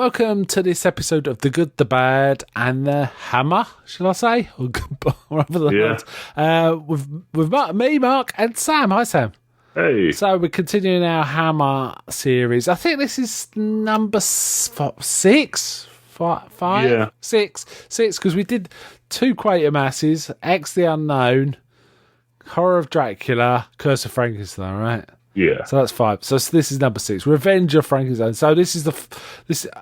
Welcome to this episode of The Good, the Bad, and the Hammer, shall I say? Or rather than that. With me, Mark, and Sam. Hi, Sam. Hey. So we're continuing our Hammer series. I think this is number six, five, six, because we did two Quatermasses, X the Unknown, Horror of Dracula, Curse of Frankenstein, right? Yeah. So that's 5. So this is number 6, Revenge of Frankenstein. So this is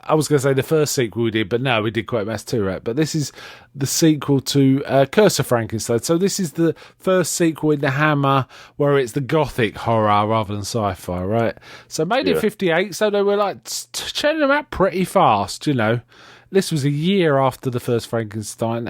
I was going to say the first sequel we did, but no, we did Quatermass 2, right? But this is the sequel to Curse of Frankenstein. So this is the first sequel in the Hammer where it's the gothic horror rather than sci-fi, right? So made in 58, so they were like churning them out pretty fast, you know. This was a year after the first Frankenstein.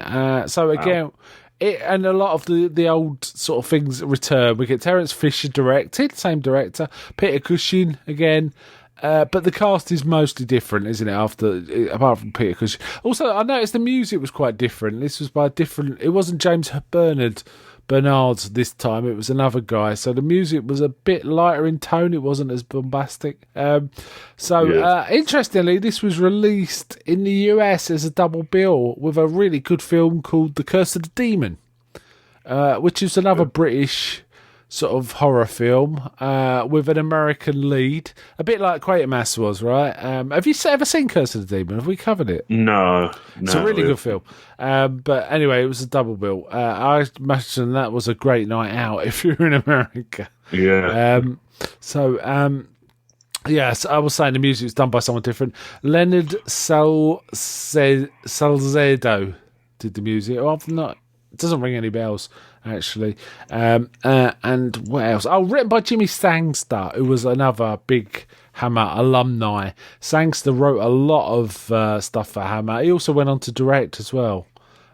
So again... Wow. And a lot of the old sort of things return. We get Terence Fisher directed, same director. Peter Cushing again. But the cast is mostly different, isn't it, apart from Peter Cushing. Also, I noticed the music was quite different. This was by a different... It wasn't James Bernard's this time. It was another guy. So the music was a bit lighter in tone. It wasn't as bombastic. Interestingly, this was released in the US as a double bill with a really good film called The Curse of the Demon, which is another British sort of horror film with an American lead, a bit like Quatermass was, right? Have you ever seen Curse of the Demon? Have we covered it? No. It's a really good film. But anyway, it was a double bill. I imagine that was a great night out if you're in America. Yeah. Yes, I was saying the music was done by someone different. Leonard Salcedo did the music. It doesn't ring any bells, actually. And what else? Oh, written by Jimmy Sangster, who was another big Hammer alumni. Sangster wrote a lot of stuff for Hammer. He also went on to direct as well.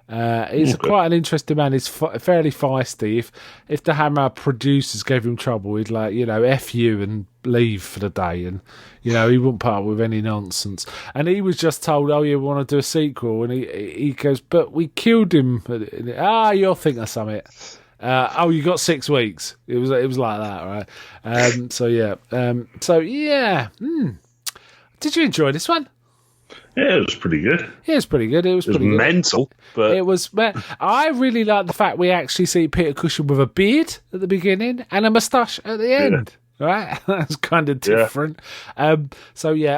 He's quite an interesting man. He's fairly feisty. If the Hammer producers gave him trouble, he'd F you and leave for the day, and he wouldn't put up with any nonsense. And he was just told, "Oh, you want to do a sequel?" And he goes, "But we killed him." You'll think of something. You got 6 weeks. It was like that, right? Did you enjoy this one? Yeah, it was pretty good. Yeah, it was pretty good. It was mental, but it was. I really like the fact we actually see Peter Cushing with a beard at the beginning and a moustache at the end. Right, that's kind of different. Yeah.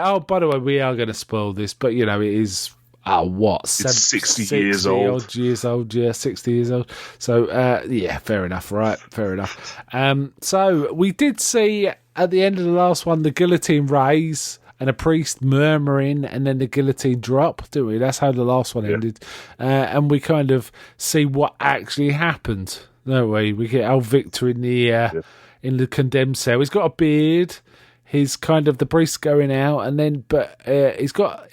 Oh, by the way, we are going to spoil this, but it is. It's 60 years old. 60 years old. So, fair enough, right? Fair enough. So we did see at the end of the last one the guillotine raise and a priest murmuring, and then the guillotine drop, didn't we? That's how the last one ended. And we kind of see what actually happened, don't we? We get old Victor in the condemned cell. He's got a beard. He's kind of the priest going out, and then he's got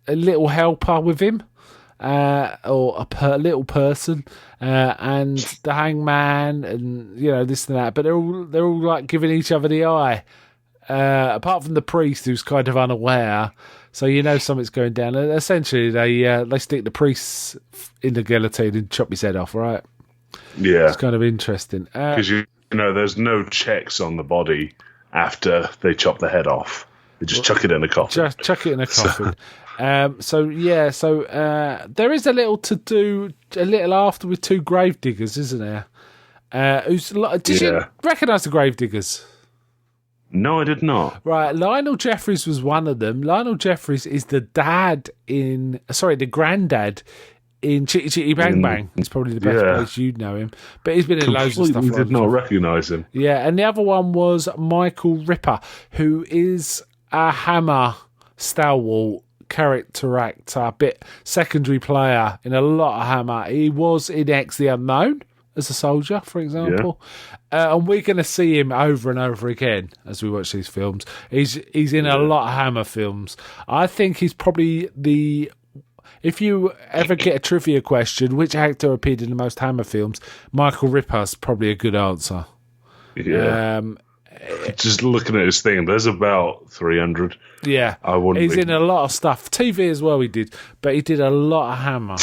a little helper with him, or a little person, and the hangman, and this and that. But they're all like giving each other the eye. Apart from the priest, who's kind of unaware, so something's going down. And essentially, they stick the priest in the guillotine and chop his head off. Right? Yeah, it's kind of interesting because there's no checks on the body after they chop the head off. They just chuck it in a coffin. Just chuck it in a coffin. There is a little after with 2 gravediggers, isn't there? Did you recognise the gravediggers? No, I did not. Right, Lionel Jeffries was one of them. Lionel Jeffries is the granddad in Chitty Chitty Bang Bang. It's probably the best place you'd know him. But he's been in loads of stuff. I did not recognise him. Yeah, and the other one was Michael Ripper, who is a Hammer stalwart character actor, a bit secondary player in a lot of Hammer. He was in X the Unknown as a soldier, for example. And we're going to see him over and over again as we watch these films. He's in a lot of Hammer films. I think he's probably if you ever get a trivia question, which actor appeared in the most Hammer films, Michael Ripper's probably a good answer. Yeah. Just looking at his thing, there's about 300. Yeah, he's in a lot of stuff. TV as well he did, but he did a lot of Hammer.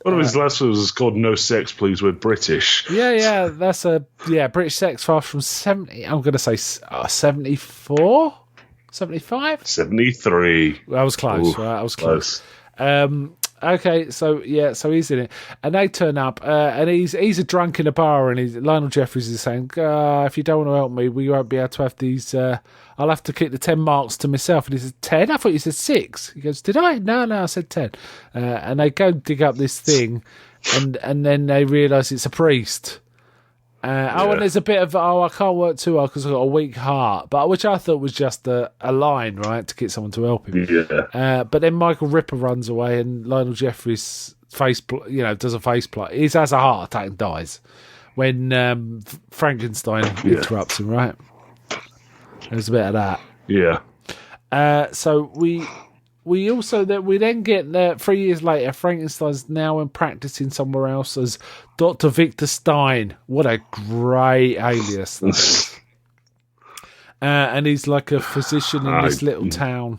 One of his last films is called No Sex, Please, We're British. Yeah, that's British Sex Files from 70. I'm going to say 74. 75? 73. I was close, Ooh, right? I was close. Okay, so he's in it, and they turn up, and he's a drunk in a bar, and Lionel Jeffries is saying, "If you don't want to help me, we won't be able to have these. I'll have to keep the 10 marks to myself." And he says, 10? I thought you said 6. He goes, "Did I? No, I said 10." And they go dig up this thing, and then they realise it's a priest. Oh, and there's a bit of, I can't work too hard because I've got a weak heart, but which I thought was just a line, right, to get someone to help him. Yeah. But then Michael Ripper runs away, and Lionel Jeffries does a face plot. He has a heart attack and dies when Frankenstein interrupts him. Right, there's a bit of that. Yeah. So we then get 3 years later, Frankenstein's now practicing somewhere else as Dr. Victor Stein. What a great alias that is. And he's like a physician in this little town.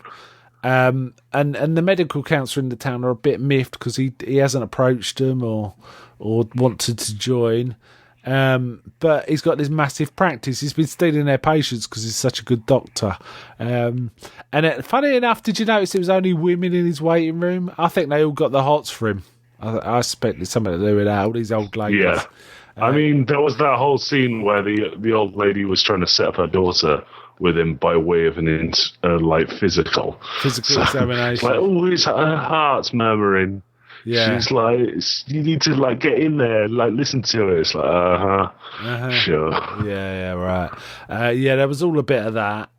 And the medical counsellor in the town are a bit miffed because he hasn't approached them or wanted to join. But he's got this massive practice. He's been stealing their patients because he's such a good doctor. Funny enough, did you notice it was only women in his waiting room? I think they all got the hots for him. I suspect it's something to do with that, all these old ladies. Yeah. I mean, there was that whole scene where the old lady was trying to set up her daughter with him by way of an physical examination. It's like, her heart's murmuring. Yeah. She's like, you need to get in there, listen to it. It's like, sure. Yeah, right. There was all a bit of that.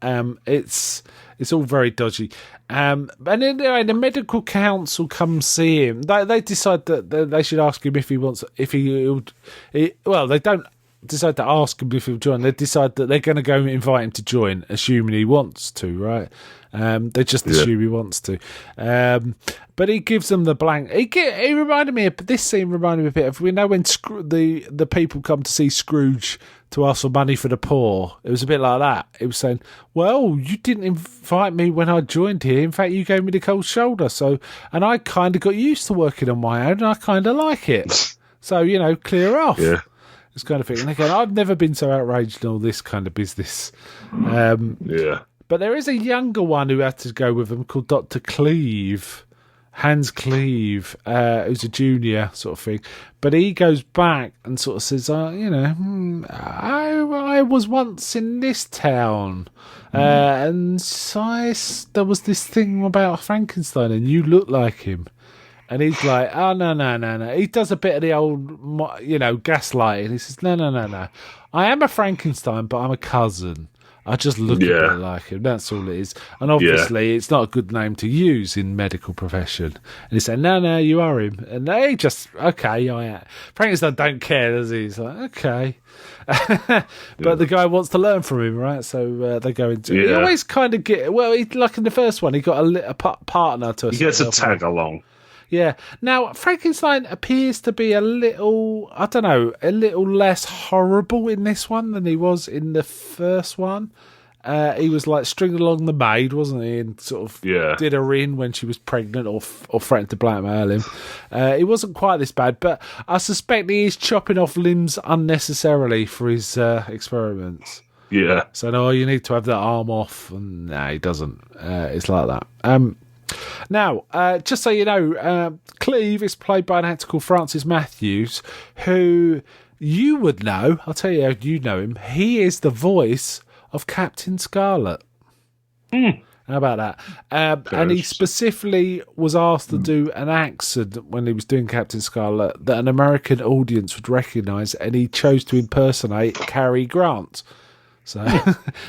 It's all very dodgy. And then the medical council comes see him. They decide that they should ask him if he wants. They don't decide to ask him if he'll join. They decide that they're going to go and invite him to join, assuming he wants to. Right? They just assume he wants to. But he gives them the blank. He reminded me. This scene reminded me a bit of, we know when the people come to see Scrooge to ask for money for the poor. It was a bit like that. It was saying, "Well, you didn't invite me when I joined here. In fact, you gave me the cold shoulder. And I kind of got used to working on my own, and I kind of like it. So clear off." Yeah. This kind of thing. And again, I've never been so outraged in all this kind of business. Yeah. But there is a younger one who had to go with them called Dr. Cleve. Hans Cleve, who's a junior sort of thing. But he goes back and sort of says, I was once in this town. And there was this thing about Frankenstein and you look like him. And he's like, "Oh, no. He does a bit of the old, gaslighting. He says, no. I am a Frankenstein, but I'm a cousin. I just look a bit like him. That's all it is. And obviously, it's not a good name to use in medical profession." And he said, "No, you are him." And they just, okay, I am. Frankenstein don't care, does he? He's like, okay. But the guy wants to learn from him, right? So they go into it. He always kind of like in the first one, he got a partner to. He gets a tag along. Yeah. Now, Frankenstein appears to be a little less horrible in this one than he was in the first one. He was like stringing along the maid, wasn't he? And sort of did her in when she was pregnant or threatened to blackmail him. He wasn't quite this bad, but I suspect he is chopping off limbs unnecessarily for his experiments. Yeah. So, no, you need to have that arm off. And no, he doesn't. It's like that. Now, just so you know, Cleve is played by an actor called Francis Matthews, who you would know. I'll tell you how you know him. He is the voice of Captain Scarlet. How about that? And he specifically was asked to do an accent when he was doing Captain Scarlet that an American audience would recognise, and he chose to impersonate Cary Grant. So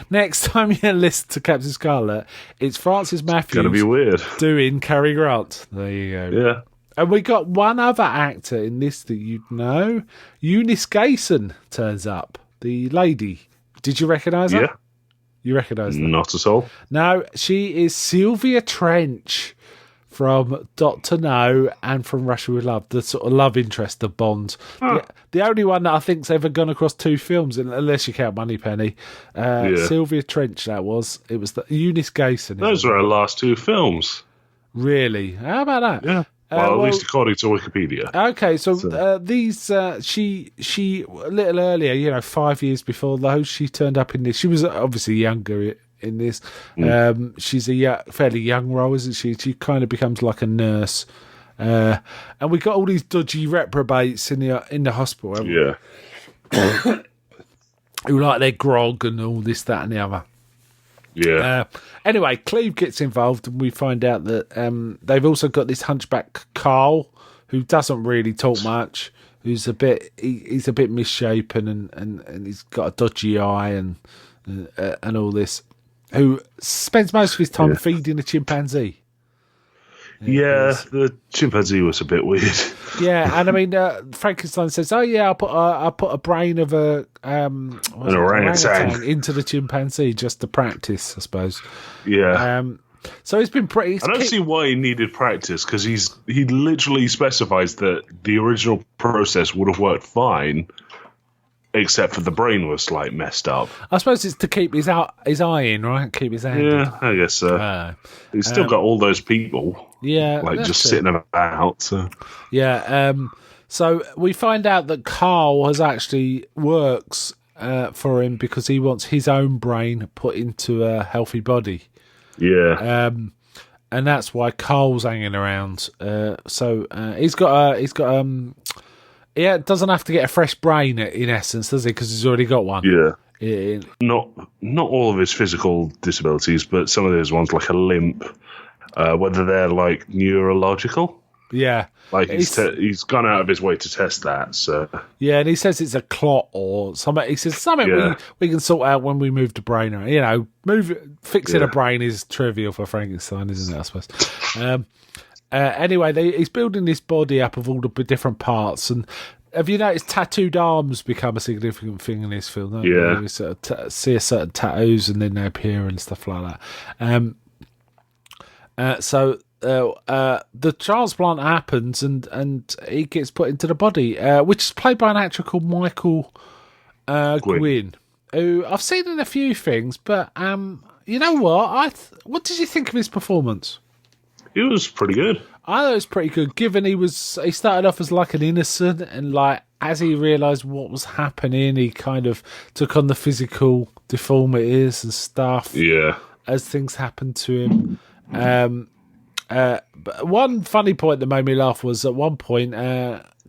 next time you listen to Captain Scarlet, it's Francis Matthews. It's gonna be weird doing Cary Grant. There you go. Yeah. And we got one other actor in this that you'd know. Eunice Gayson turns up. The lady. Did you recognise her? Yeah. You recognise her? Not at all. No, she is Sylvia Trench from Doctor No and from Russia with Love, the sort of love interest of Bond. The only one that I think's ever gone across two films, unless you count Moneypenny. Sylvia Trench, that was. It was the Eunice Gayson. Those were her last two films. Really? How about that? Yeah. Well, at least according to Wikipedia. Okay, so these she a little earlier, 5 years before those, she turned up in this. She was obviously younger in this. She's a fairly young role, isn't she? She kind of becomes like a nurse. And we got all these dodgy reprobates in the hospital. Who like their grog and all this, that, and the other. Yeah. Anyway, Cleve gets involved, and we find out that they've also got this hunchback Carl, who doesn't really talk much, who's a bit he's a bit misshapen, and he's got a dodgy eye and all this, who spends most of his time feeding a chimpanzee. Yeah, the chimpanzee was a bit weird. Yeah, and I mean, Frankenstein says, "Oh yeah, I'll put a brain of an orangutan into the chimpanzee just to practice, I suppose." Yeah. So it's been pretty. I don't see why he needed practice, because he literally specifies that the original process would have worked fine, except for the brain was like messed up. I suppose it's to keep his eye in, right? Keep his hand in. Yeah, I guess so. He's still got all those people. Yeah, like just sitting about. So. Yeah. So we find out that Carl works for him because he wants his own brain put into a healthy body. Yeah. And that's why Carl's hanging around. So he's got doesn't have to get a fresh brain in essence, does he? Because he's already got one. Yeah. Not all of his physical disabilities, but some of his ones, like a limp. Whether they're like neurological. Yeah. Like he's gone out of his way to test that. So yeah, and he says it's a clot or something. He says something we can sort out when we move the brain around. You know, fixing a brain is trivial for Frankenstein, isn't it? I suppose. Anyway, he's building this body up of all the different parts. And have you noticed tattooed arms become a significant thing in this film? Don't yeah. We sort of see certain tattoos and then they appear and stuff like that. So the transplant happens and he gets put into the body, which is played by an actor called Michael Gwynn, who I've seen in a few things. But you know what? What did you think of his performance? It was pretty good. I thought it was pretty good, given he started off as like an innocent, and like as he realised what was happening, he kind of took on the physical deformities and stuff. Yeah, as things happened to him. But one funny point that made me laugh was at one point,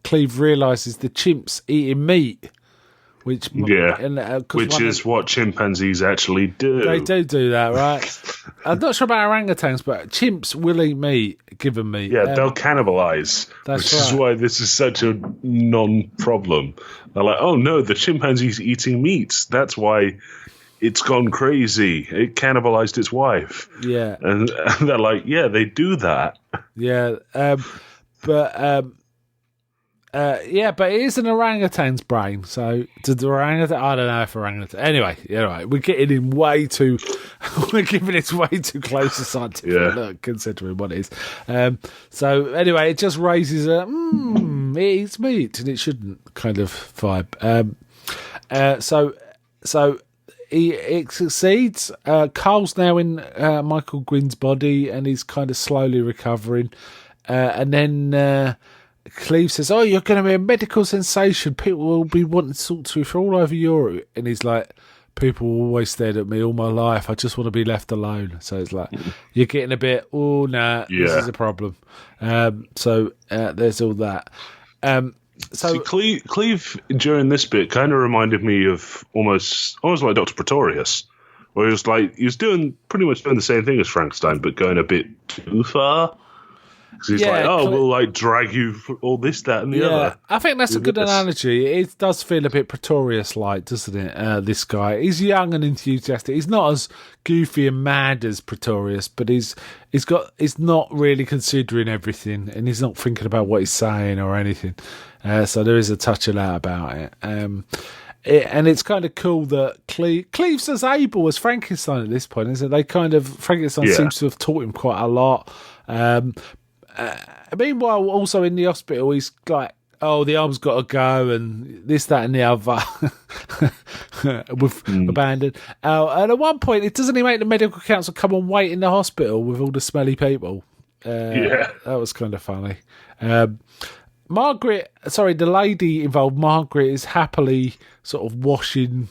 Cleve realises the chimp's eating meat, which is what chimpanzees actually do. They do that, right? I'm not sure about orangutans, but chimps will eat meat, given meat. Yeah, they'll cannibalise, which is why this is such a non-problem. They're like, oh no, the chimpanzee's eating meat. That's why it's gone crazy. It cannibalized its wife. Yeah. And they're like, yeah, they do that. Yeah. But it is an orangutan's brain. So, did the orangutan? I don't know if orangutan. Anyway, right. We're getting in way too. We're giving it way too close to scientific look, considering what it is. So, anyway, it just raises a it eats meat, and it shouldn't kind of vibe. So it succeeds. Carl's now in Michael Gwynn's body, and he's kind of slowly recovering. And then Cleve says, "Oh, you're going to be a medical sensation. People will be wanting to talk to you for all over Europe." And he's like, "People always stared at me all my life. I just want to be left alone." So it's like, you're getting a bit, oh, nah, this is a problem. So there's all that. So Cleve during this bit kind of reminded me of almost like Dr. Pretorius, where he was pretty much doing the same thing as Frankenstein, but going a bit too far. Because he's we'll like drag you for all this, that, and the other. I think that's a good analogy. It does feel a bit Pretorius-like, doesn't it? This guy, he's young and enthusiastic. He's not as goofy and mad as Pretorius, but he's not really considering everything, and he's not thinking about what he's saying or anything. So there is a touch of that about it. And it's kind of cool that Cleve's as able as Frankenstein at this point, isn't it? Frankenstein seems to have taught him quite a lot. Meanwhile, also in the hospital, he's like, "Oh, the arm's got to go," and this, that, and the other. With abandoned. And at one point, doesn't he make the medical council come and wait in the hospital with all the smelly people? That was kind of funny. The lady involved, Margaret, is happily sort of washing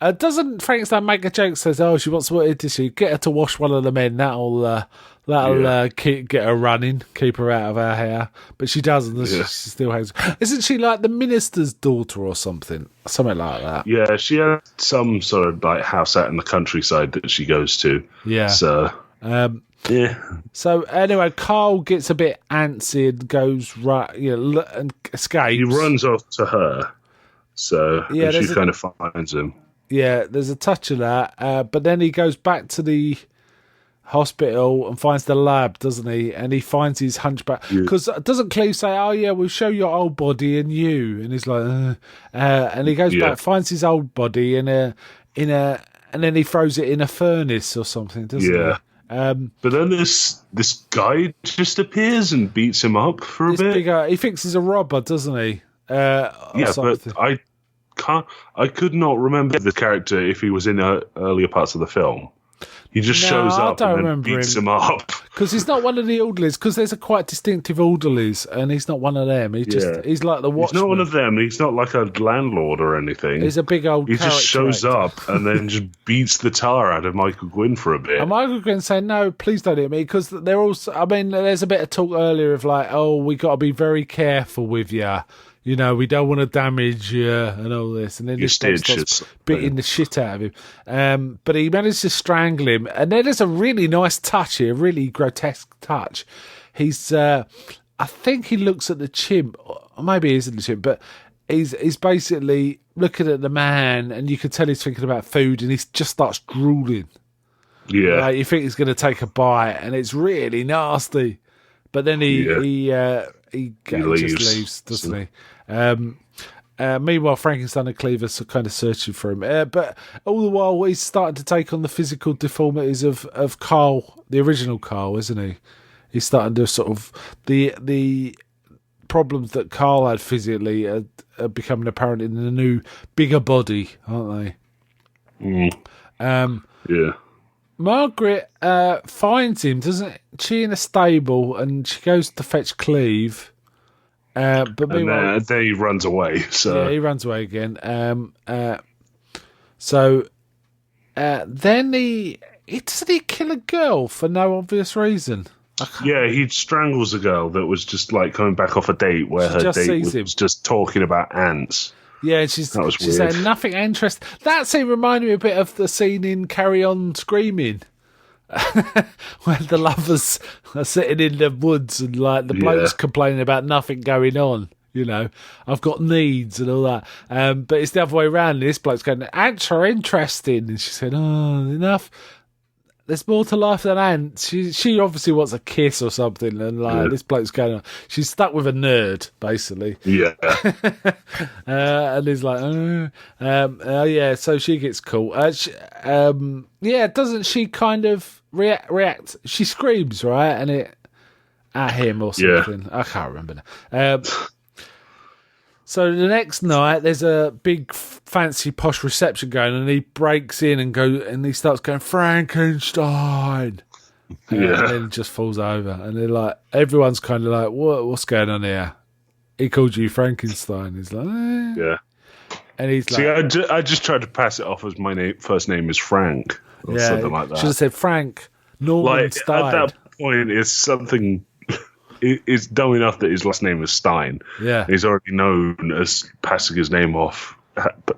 Doesn't Frankenstein make a joke? Says, "Oh, she wants water tissue. Get her to wash one of the men. That'll get her running, keep her out of our hair." But she doesn't. She still hangs. Isn't she like the minister's daughter or something like that? Yeah, she has some sort of like house out in the countryside that she goes to. Yeah. So. Yeah. So anyway, Carl gets a bit antsy and goes and escapes. He runs off to her. So she kind of finds him. Yeah, there's a touch of that. But then he goes back to the hospital and finds the lab, doesn't he? And he finds his hunchback. Because doesn't Cleve say, "Oh yeah, we'll show your old body and you," and he's like, and he goes back, finds his old body and then he throws it in a furnace or something, doesn't he? But then this guy just appears and beats him up for a bit. He thinks he's a robber, doesn't he? But I could not remember the character if he was in earlier parts of the film. He just shows up and then beats him up. Because he's not one of the orderlies, because there's a quite distinctive orderlies, and he's not one of them. He's like the watchman. He's not one of them. He's not like a landlord or anything. He's a big old He just shows up and then just beats the tar out of Michael Gwynn for a bit. And Michael Gwynn saying, "No, please don't hit me," because they're also, there's a bit of talk earlier of like, "Oh, we got to be very careful with you. You know, we don't want to damage you and all this." And then this starts beating the shit out of him. But he managed to strangle him. And then there's a really nice touch here, really grotesque touch. He's, I think he looks at the chimp, or maybe he isn't the chimp, but he's basically looking at the man, and you can tell he's thinking about food, and he just starts drooling. Yeah. You think he's going to take a bite, and it's really nasty. But then he just leaves, doesn't he? Meanwhile, Frankenstein and Cleaver are kind of searching for him. But all the while, he's starting to take on the physical deformities of Carl, the original Carl, isn't he? He's starting to sort of... The problems that Carl had physically are becoming apparent in the new, bigger body, aren't they? Yeah. Margaret finds him, doesn't she, in a stable, and she goes to fetch Cleve. But meanwhile, then he runs away. So yeah, he runs away again. Then he doesn't he kill a girl for no obvious reason. Yeah, he strangles a girl that was just like coming back off a date where her date was just talking about ants. Yeah, she's saying nothing interesting. That scene reminded me a bit of the scene in Carry On Screaming, where the lovers are sitting in the woods and like the bloke's complaining about nothing going on. You know, I've got needs and all that. But it's the other way around. This bloke's going, "Ants are interesting," and she said, "Oh, enough. There's more to life than ants." She obviously wants a kiss or something, and like this bloke's going on. She's stuck with a nerd, basically. Yeah. And he's like, yeah. So she gets caught. Doesn't she kind of react? She screams, right, and it at him or something. I can't remember now. So the next night, there's a big, fancy, posh reception going, and he breaks in and he starts going, "Frankenstein!" And then he just falls over, and they're like, everyone's kind of like, "What's going on here?" He called you Frankenstein. He's like, yeah, and he's like, "See, I just tried to pass it off as my first name is Frank, or something like that." Should have said Frank Norman Stein. At that point, it's something. It's dumb enough that his last name is Stein. Yeah. He's already known as passing his name off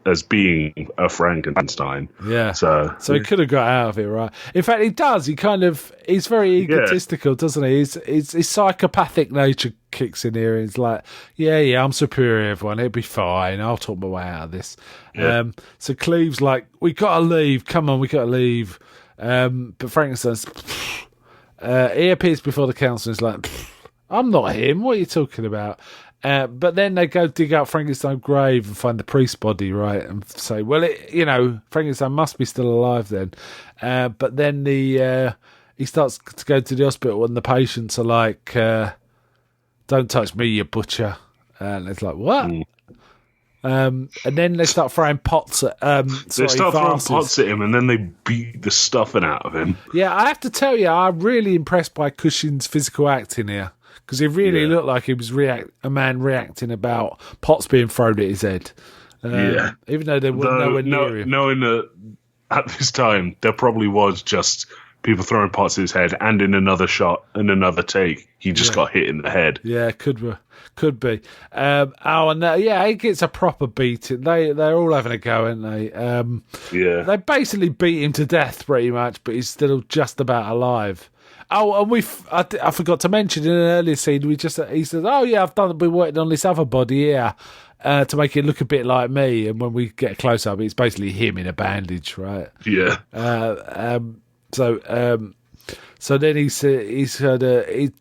as being a Frankenstein. Yeah. So he could have got out of it, right? In fact, he does. He's very egotistical, doesn't he? His psychopathic nature kicks in here. He's like, yeah, I'm superior, everyone. It'll be fine. I'll talk my way out of this. Yeah. So Cleve's like, "We got to leave. Come on, we got to leave." But Frankenstein's... he appears before the council and is like... "I'm not him. What are you talking about?" But then they go dig out Frankenstein's grave and find the priest's body, right? And say, well, Frankenstein must be still alive then. But then he starts to go to the hospital and the patients are like, "Don't touch me, you butcher." And it's like, what? And then they start throwing pots at throwing pots at him, and then they beat the stuffing out of him. Yeah, I have to tell you, I'm really impressed by Cushing's physical acting here. Because he really looked like he was a man reacting about pots being thrown at his head. Even though they weren't nowhere near him. Knowing that at this time, there probably was just people throwing parts of his head, and in another shot and another take, he just got hit in the head. Yeah, could be. He gets a proper beating. They're all having a go, aren't they? They basically beat him to death pretty much, but he's still just about alive. Oh, and I forgot to mention in an earlier scene, he says, "Oh yeah, I've been working on this other body here to make it look a bit like me." And when we get a close up, it's basically him in a bandage, right? Yeah. So then he's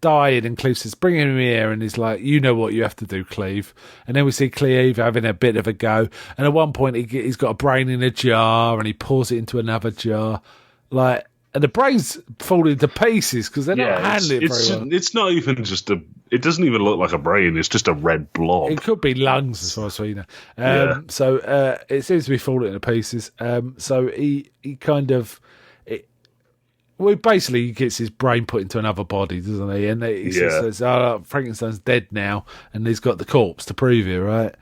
dying, and Cleve says, "Bring him here," and he's like, "You know what you have to do, Cleve." And then we see Cleve having a bit of a go, and at one point he's got a brain in a jar, and he pours it into another jar, and the brains fall into pieces because they're not handling it very well. It's not even just it doesn't even look like a brain, it's just a red blob. It could be lungs as far as we know. So it seems to be falling into pieces. So he kind of... basically, he gets his brain put into another body, doesn't he? And he says, Frankenstein's dead now, and he's got the corpse to prove it, right?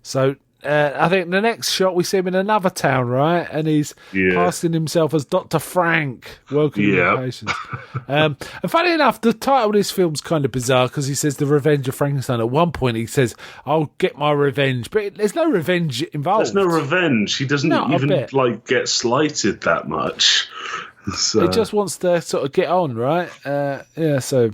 So I think the next shot, we see him in another town, right? And he's casting himself as Dr. Frank, welcoming the patients. And funny enough, the title of this film's kind of bizarre because he says The Revenge of Frankenstein. At one point, he says, "I'll get my revenge," but there's no revenge involved. There's no revenge. He doesn't even get slighted that much. So. He just wants to sort of get on, right? Also,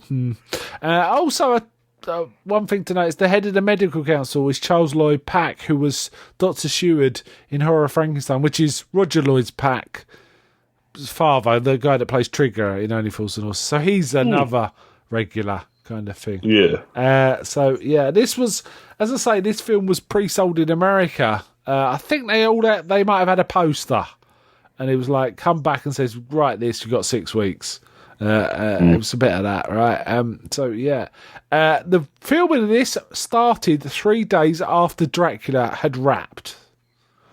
one thing to note is the head of the medical council is Charles Lloyd Pack, who was Dr. Seward in Horror of Frankenstein, which is Roger Lloyd Pack's father, the guy that plays Trigger in Only Fools and Horses. So he's another regular kind of thing. Yeah. This was, as I say, this film was pre-sold in America. I think they might have had a poster. And it was like, come back and says, write this, you've got 6 weeks. It was a bit of that, right? The filming of this started 3 days after Dracula had wrapped.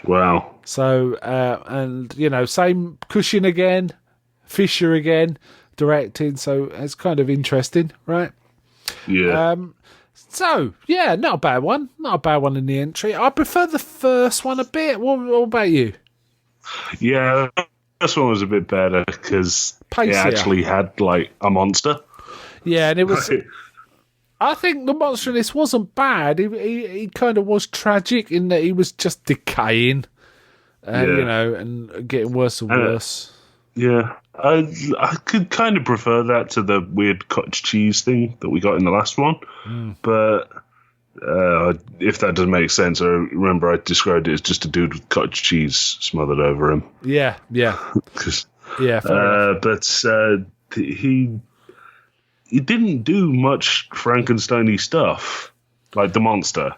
Wow. So, same Cushing again, Fisher again, directing. So it's kind of interesting, right? Yeah. Not a bad one. Not a bad one in the entry. I prefer the first one a bit. What about you? Yeah, this one was a bit better because it actually had a monster. Yeah, and it was. I think the monster in this wasn't bad. He kind of was tragic in that he was just decaying, and getting worse and worse. Yeah, I could kind of prefer that to the weird cottage cheese thing that we got in the last one, but. If that doesn't make sense, I remember I described it as just a dude with cottage cheese smothered over him. Yeah. But he didn't do much Frankenstein-y stuff, like the monster.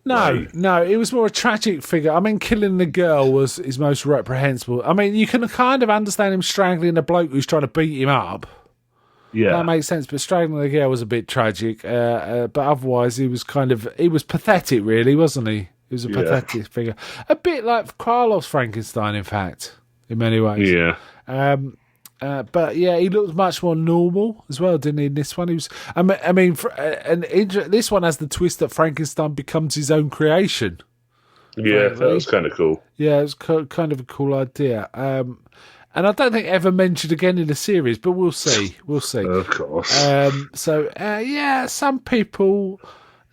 No, it was more a tragic figure. I mean, killing the girl was his most reprehensible. I mean, you can kind of understand him strangling a bloke who's trying to beat him up. Yeah, that makes sense. But strangling the girl was a bit tragic. But otherwise, he was pathetic, really, wasn't he? He was a pathetic figure, a bit like Carlos Frankenstein, in fact, in many ways. Yeah. But he looked much more normal as well, didn't he? In this one, he was. This one has the twist that Frankenstein becomes his own creation. Yeah, that was kind of cool. Yeah, it was kind of a cool idea. And I don't think ever mentioned again in the series, but we'll see. We'll see. Of course. Some people,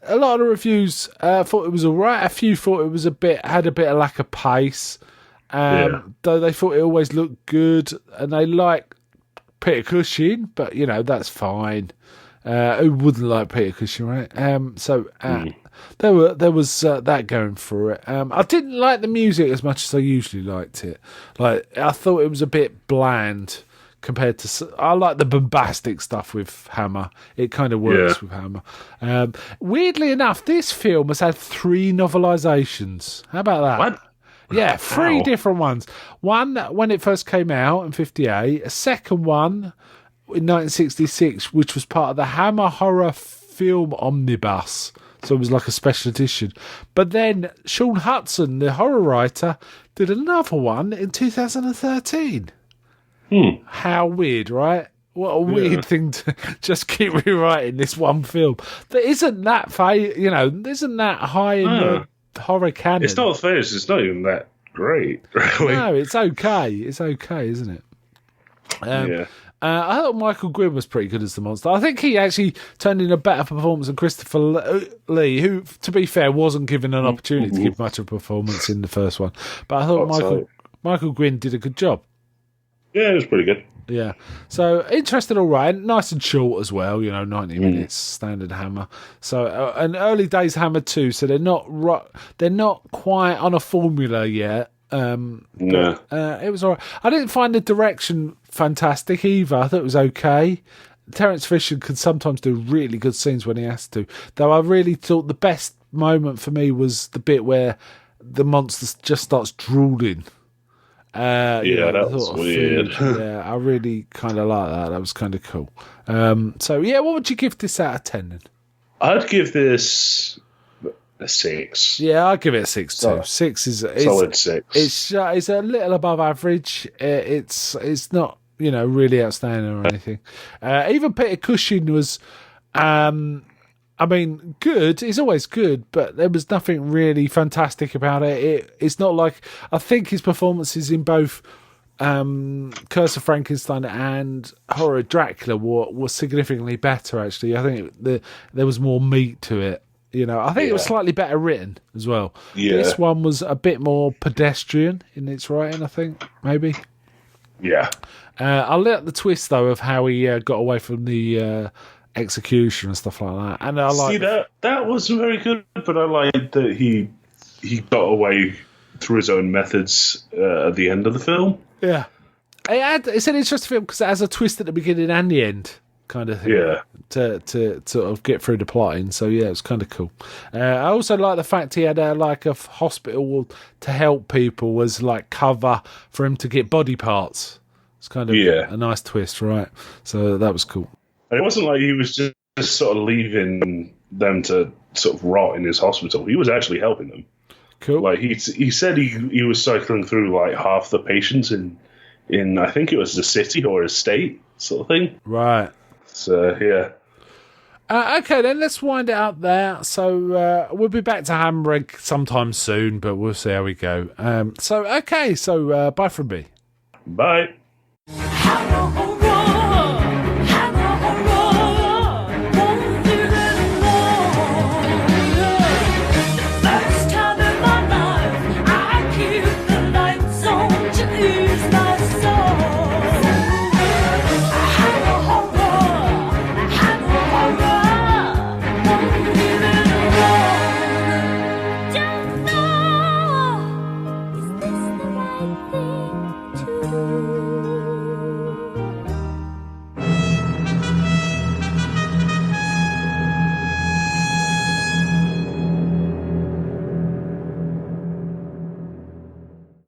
a lot of the reviews thought it was all right. A few thought it was had a bit of lack of pace. Though they thought it always looked good, and they like Peter Cushing, but that's fine. Who wouldn't like Peter Cushing, right? There was that going for it. I didn't like the music as much as I usually liked it. I thought it was a bit bland compared to. I like the bombastic stuff with Hammer. It kind of works with Hammer. Weirdly enough, this film has had 3 novelizations. How about that? What? Yeah, 3 different ones. One when it first came out in '58. A second one in 1966, which was part of the Hammer Horror Film Omnibus. So it was like a special edition. But then Sean Hudson, the horror writer, did another one in 2013. How weird, right? What a weird thing to just keep rewriting this one film that isn't that isn't that high in the horror canon. It's not famous. It's not even that great, really. No, it's okay. It's okay, isn't it? Yeah. I thought Michael Gwynn was pretty good as the monster. I think he actually turned in a better performance than Christopher Lee, who, to be fair, wasn't given an opportunity to give much of a performance in the first one. But I thought Michael Gwynn did a good job. Yeah, it was pretty good. Yeah. So, interesting, all right. Nice and short as well, 90 minutes, standard Hammer. So, an early days Hammer 2, so they're not quite on a formula yet. It was all right. I didn't find the direction fantastic either. I thought it was okay. Terence Fisher could sometimes do really good scenes when he has to. Though I really thought the best moment for me was the bit where the monster just starts drooling. That was weird. Yeah, I really kind of like that. That was kind of cool. What would you give this out of 10 then? I'd give this a 6. Yeah, I'd give it a 6 too. 6 is solid 6. It's a little above average. It's not really outstanding or anything. Even Peter Cushing was, good. He's always good, but there was nothing really fantastic about it. It's not like, I think his performances in both Curse of Frankenstein and Horror Dracula were significantly better. Actually, I think there was more meat to it. I think it was slightly better written as well. Yeah. This one was a bit more pedestrian in its writing, I think, maybe. Yeah. I like the twist, though, of how he got away from the execution and stuff like that. And I like that wasn't very good, but I liked that he got away through his own methods at the end of the film. Yeah. It's an interesting film because it has a twist at the beginning and the end. Kind of thing, to sort of get through the plotting. So yeah, it's kind of cool. I also like the fact he had a hospital to help people as like cover for him to get body parts. It's kind of a nice twist, right? So that was cool. And it wasn't like he was just sort of leaving them to sort of rot in his hospital. He was actually helping them. Cool. Like he said he was cycling through like half the patients in I think it was the city or his state sort of thing. Right. So, yeah. Okay, then let's wind it up there. So, we'll be back to Hamburg sometime soon, but we'll see how we go. Bye from me. Bye.